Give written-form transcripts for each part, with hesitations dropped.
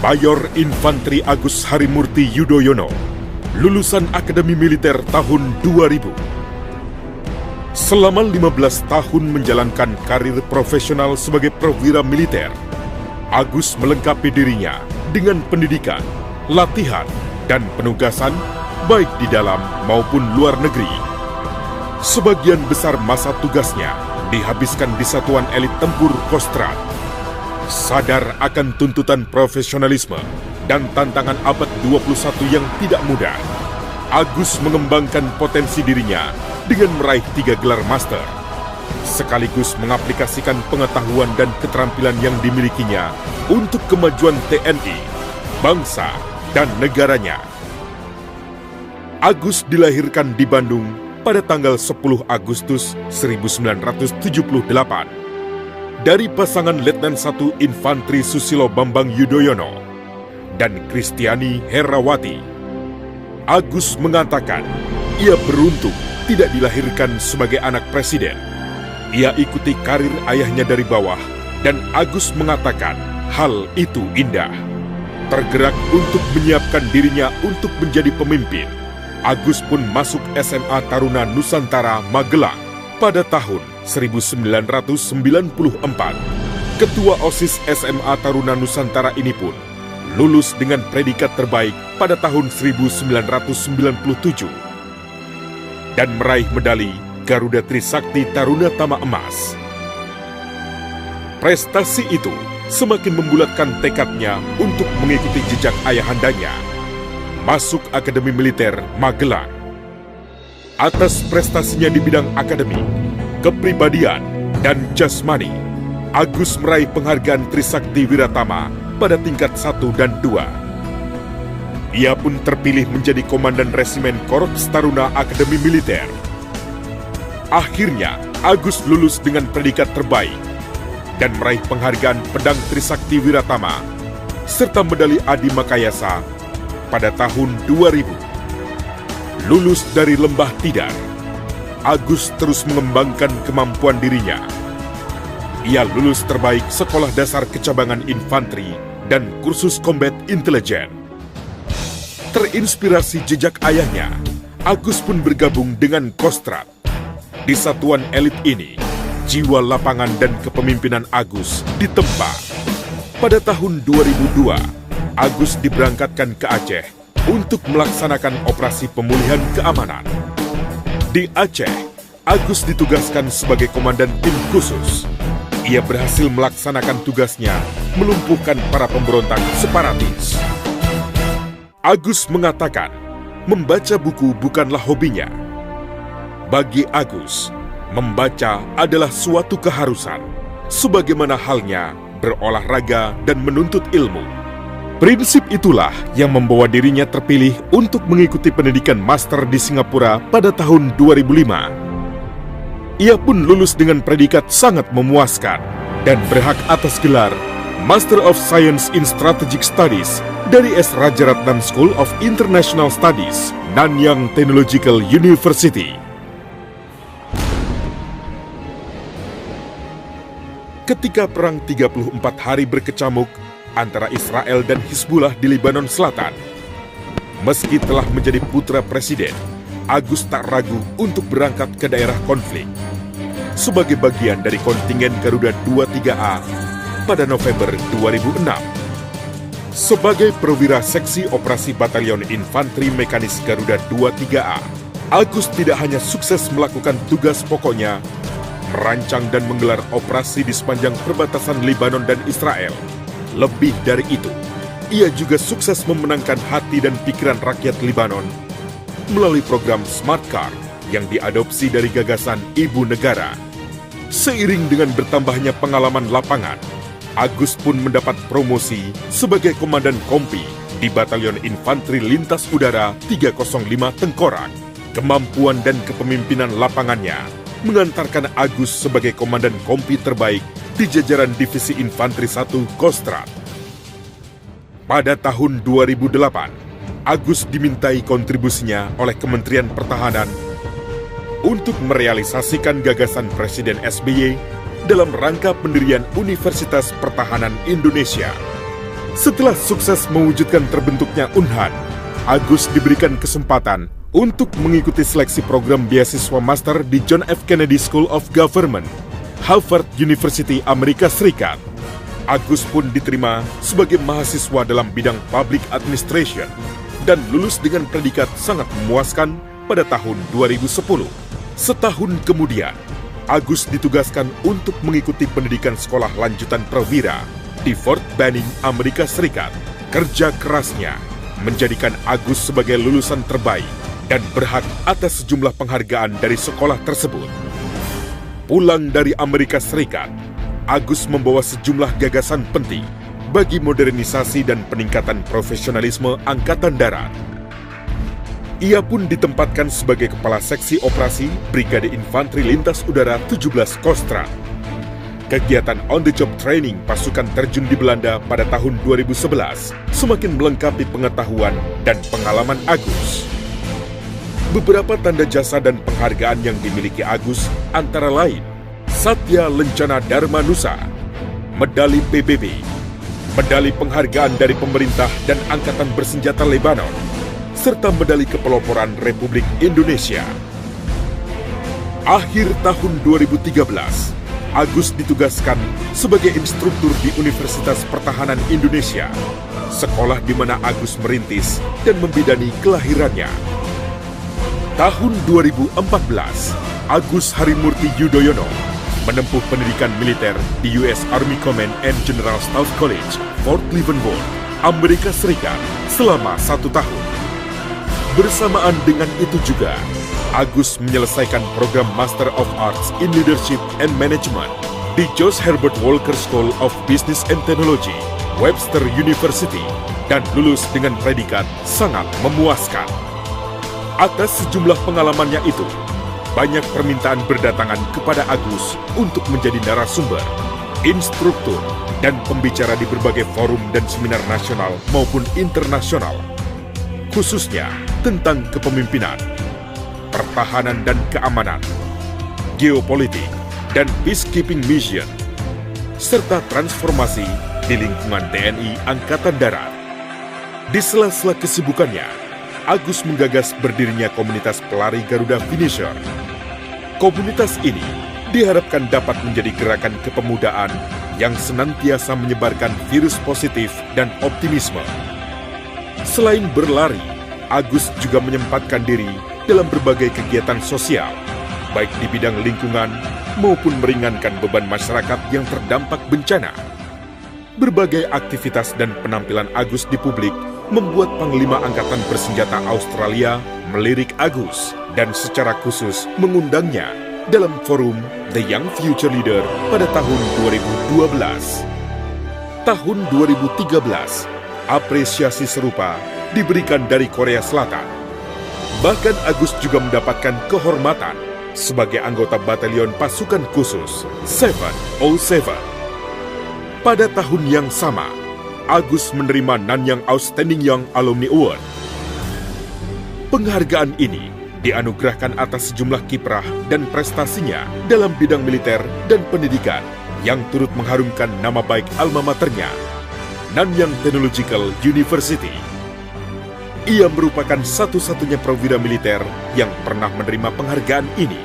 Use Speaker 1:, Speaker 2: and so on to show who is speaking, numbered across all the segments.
Speaker 1: Mayor Infanteri Agus Harimurti Yudhoyono, lulusan Akademi Militer tahun 2000. Selama 15 tahun menjalankan karir profesional sebagai perwira militer, Agus melengkapi dirinya dengan pendidikan, latihan, dan penugasan baik di dalam maupun luar negeri. Sebagian besar masa tugasnya dihabiskan di Satuan Elit Tempur Kostrad. Sadar akan tuntutan profesionalisme dan tantangan abad 21 yang tidak mudah, Agus mengembangkan potensi dirinya dengan meraih 3 gelar master, sekaligus mengaplikasikan pengetahuan dan keterampilan yang dimilikinya untuk kemajuan TNI, bangsa, dan negaranya. Agus dilahirkan di Bandung pada tanggal 10 Agustus 1978 dari pasangan Letnan 1 Infanteri Susilo Bambang Yudhoyono dan Kristiani Herawati. Agus mengatakan ia beruntung tidak dilahirkan sebagai anak presiden. Ia ikuti karir ayahnya dari bawah, dan Agus mengatakan hal itu indah. Tergerak untuk menyiapkan dirinya untuk menjadi pemimpin, Agus pun masuk SMA Taruna Nusantara Magelang pada tahun 1994. Ketua OSIS SMA Taruna Nusantara ini pun lulus dengan predikat terbaik pada tahun 1997 dan meraih medali Garuda Trisakti Taruna Tama Emas. Prestasi itu semakin membulatkan tekadnya untuk mengikuti jejak ayahandanya, masuk Akademi Militer Magelang. Atas prestasinya di bidang akademik, kepribadian, dan jasmani, Agus meraih penghargaan Trisakti Wiratama pada tingkat 1 dan 2. Ia pun terpilih menjadi Komandan Resimen Korps Taruna Akademi Militer. Akhirnya, Agus lulus dengan predikat terbaik dan meraih penghargaan Pedang Trisakti Wiratama serta medali Adi Makayasa pada tahun 2000. Lulus dari Lembah Tidar, Agus terus mengembangkan kemampuan dirinya. Ia lulus terbaik Sekolah Dasar Kecabangan Infanteri dan Kursus Combat Intelijen. Terinspirasi jejak ayahnya, Agus pun bergabung dengan Kostrad. Di satuan elit ini, jiwa lapangan dan kepemimpinan Agus ditempa. Pada tahun 2002, Agus diberangkatkan ke Aceh untuk melaksanakan operasi pemulihan keamanan. Di Aceh, Agus ditugaskan sebagai komandan tim khusus. Ia berhasil melaksanakan tugasnya melumpuhkan para pemberontak separatis. Agus mengatakan, membaca buku bukanlah hobinya. Bagi Agus, membaca adalah suatu keharusan, sebagaimana halnya berolahraga dan menuntut ilmu. Prinsip itulah yang membawa dirinya terpilih untuk mengikuti pendidikan master di Singapura pada tahun 2005. Ia pun lulus dengan predikat sangat memuaskan dan berhak atas gelar Master of Science in Strategic Studies dari S. Rajaratnam School of International Studies, Nanyang Technological University. Ketika perang 34 hari berkecamuk antara Israel dan Hizbullah di Lebanon Selatan, meski telah menjadi putra presiden, Agus tak ragu untuk berangkat ke daerah konflik sebagai bagian dari kontingen Garuda 23A pada November 2006. Sebagai perwira seksi operasi Batalion Infanteri Mekanis Garuda 23A, Agus tidak hanya sukses melakukan tugas pokoknya, merancang dan menggelar operasi di sepanjang perbatasan Lebanon dan Israel. Lebih dari itu, ia juga sukses memenangkan hati dan pikiran rakyat Lebanon melalui program Smart Card yang diadopsi dari gagasan Ibu Negara. Seiring dengan bertambahnya pengalaman lapangan, Agus pun mendapat promosi sebagai Komandan Kompi di Batalion Infanteri Lintas Udara 305 Tengkorak. Kemampuan dan kepemimpinan lapangannya mengantarkan Agus sebagai Komandan Kompi terbaik di jajaran Divisi Infanteri 1 Kostrad. Pada tahun 2008, Agus dimintai kontribusinya oleh Kementerian Pertahanan untuk merealisasikan gagasan Presiden SBY dalam rangka pendirian Universitas Pertahanan Indonesia. Setelah sukses mewujudkan terbentuknya Unhan, Agus diberikan kesempatan untuk mengikuti seleksi program beasiswa master di John F. Kennedy School of Government, Harvard University, Amerika Serikat. Agus pun diterima sebagai mahasiswa dalam bidang Public Administration dan lulus dengan predikat sangat memuaskan pada tahun 2010. Setahun kemudian, Agus ditugaskan untuk mengikuti pendidikan sekolah lanjutan perwira di Fort Benning, Amerika Serikat. Kerja kerasnya menjadikan Agus sebagai lulusan terbaik dan berhak atas sejumlah penghargaan dari sekolah tersebut. Pulang dari Amerika Serikat, Agus membawa sejumlah gagasan penting bagi modernisasi dan peningkatan profesionalisme Angkatan Darat. Ia pun ditempatkan sebagai Kepala Seksi Operasi Brigade Infanteri Lintas Udara 17 Kostrat. Kegiatan on-the-job training pasukan terjun di Belanda pada tahun 2011 semakin melengkapi pengetahuan dan pengalaman Agus. Beberapa tanda jasa dan penghargaan yang dimiliki Agus antara lain Satya Lencana Dharma Nusa, Medali PBB, Medali Penghargaan dari Pemerintah dan Angkatan Bersenjata Lebanon, serta Medali Kepeloporan Republik Indonesia. Akhir tahun 2013, Agus ditugaskan sebagai instruktur di Universitas Pertahanan Indonesia, sekolah di mana Agus merintis dan membidani kelahirannya. Tahun 2014, Agus Harimurti Yudhoyono menempuh pendidikan militer di US Army Command and General Staff College, Fort Leavenworth, Amerika Serikat selama 1 tahun. Bersamaan dengan itu juga, Agus menyelesaikan program Master of Arts in Leadership and Management di George Herbert Walker School of Business and Technology, Webster University, dan lulus dengan predikat sangat memuaskan. Atas sejumlah pengalamannya itu, banyak permintaan berdatangan kepada Agus untuk menjadi narasumber, instruktur, dan pembicara di berbagai forum dan seminar nasional maupun internasional, khususnya tentang kepemimpinan, pertahanan dan keamanan, geopolitik, dan peacekeeping mission, serta transformasi di lingkungan TNI Angkatan Darat. Di sela-sela kesibukannya, Agus menggagas berdirinya komunitas pelari Garuda Finisher. Komunitas ini diharapkan dapat menjadi gerakan kepemudaan yang senantiasa menyebarkan virus positif dan optimisme. Selain berlari, Agus juga menyempatkan diri dalam berbagai kegiatan sosial, baik di bidang lingkungan maupun meringankan beban masyarakat yang terdampak bencana. Berbagai aktivitas dan penampilan Agus di publik membuat Panglima Angkatan Bersenjata Australia melirik Agus dan secara khusus mengundangnya dalam forum The Young Future Leader pada tahun 2012. Tahun 2013, apresiasi serupa diberikan dari Korea Selatan. Bahkan Agus juga mendapatkan kehormatan sebagai anggota Batalion Pasukan Khusus 707. Pada tahun yang sama, Agus menerima Nanyang Outstanding Young Alumni Award. Penghargaan ini dianugerahkan atas sejumlah kiprah dan prestasinya dalam bidang militer dan pendidikan yang turut mengharumkan nama baik alma maternya, Nanyang Technological University. Ia merupakan satu-satunya perwira militer yang pernah menerima penghargaan ini.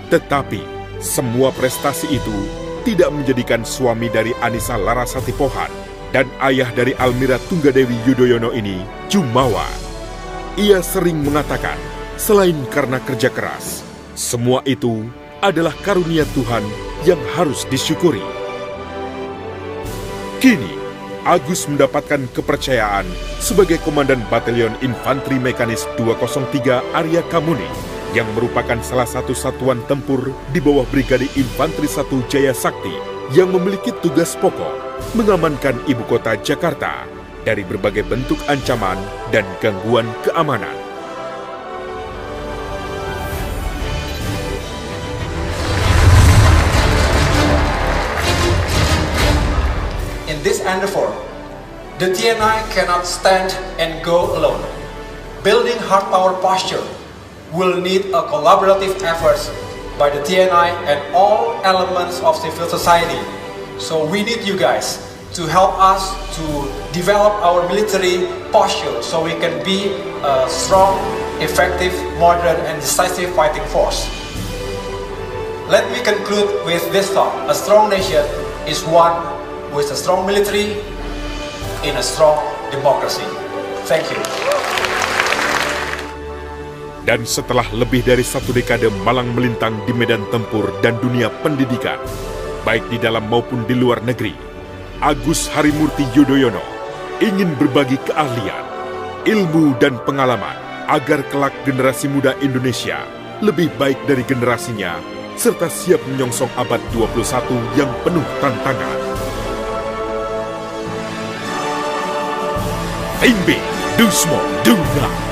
Speaker 1: Tetapi, semua prestasi itu tidak menjadikan suami dari Anissa Larasati Pohan dan ayah dari Almira Tunggadewi Yudhoyono ini jumawa. Ia sering mengatakan, selain karena kerja keras, semua itu adalah karunia Tuhan yang harus disyukuri. Kini, Agus mendapatkan kepercayaan sebagai Komandan Batalion Infanteri Mekanis 203 Arya Kamuni yang merupakan salah satu satuan tempur di bawah Brigade Infanteri 1 Jaya Sakti yang memiliki tugas pokok mengamankan ibu kota Jakarta dari berbagai bentuk ancaman dan gangguan keamanan.
Speaker 2: In this endeavor, the TNI cannot stand and go alone. Building hard power posture will need a collaborative effort by the TNI and all elements of civil society. So we need you guys to help us to develop our military posture so we can be a strong, effective, modern, and decisive fighting force. Let me conclude with this thought. A strong nation is one with a strong military in a strong democracy. Thank you.
Speaker 1: Dan setelah lebih dari 1 dekade malang melintang di medan tempur dan dunia pendidikan, baik di dalam maupun di luar negeri, Agus Harimurti Yudhoyono ingin berbagi keahlian, ilmu, dan pengalaman agar kelak generasi muda Indonesia lebih baik dari generasinya, serta siap menyongsong abad 21 yang penuh tantangan. Timbe, do small, do now.